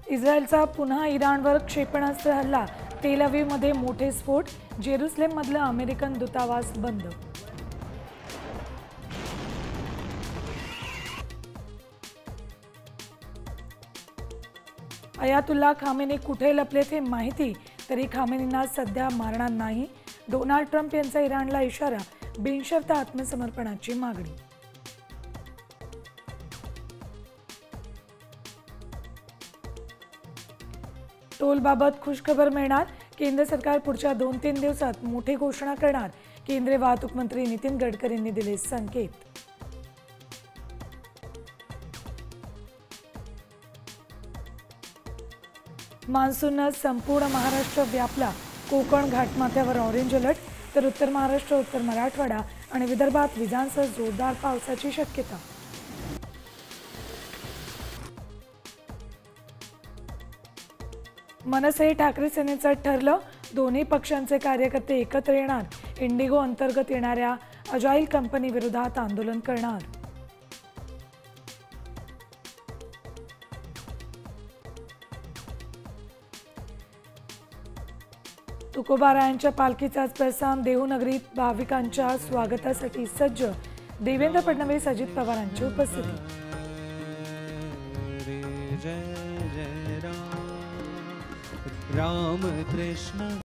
इस्रायलचा पुन्हा इराणवर क्षेपणास्त्र हल्ला, तेल अवीवमध्ये मोठे स्फोट, जेरुसलेममधलं अमेरिकन दूतावास बंद. अयातुल्ला खामेनी कुठे लपलेत हे माहिती, तरी खामेनींना सध्या मारणार नाही. डोनाल्ड ट्रम्प यांचा इराणला इशारा, बिनशर्त आत्मसमर्पणाची मागणी. टोलबाबत खुशखबर मिळणार, केंद्र सरकार पुढच्या 2-3 दिवसात मोठी घोषणा करणार. केंद्रीय वाहतूक मंत्री नितीन गडकरींनी दिले संकेत. मान्सूननं संपूर्ण महाराष्ट्र व्यापला. कोकण घाटमाथ्यावर ऑरेंज अलर्ट, तर उत्तर महाराष्ट्र, उत्तर मराठवाडा आणि विदर्भात विजांसह जोरदार पावसाची शक्यता. मनसे ठाकरे सेनेचं ठरलं, दोन्ही पक्षांचे कार्यकर्ते एकत्र येणार. इंडिगो अंतर्गत येणाऱ्या अजाईल कंपनी विरोधात आंदोलन करणार. तुकोबारायांच्या पालखीचा प्रस्थान, देहूनगरीत भाविकांच्या स्वागतासाठी सज्ज. देवेंद्र फडणवीस, अजित पवारांची उपस्थिती. राम कृष्ण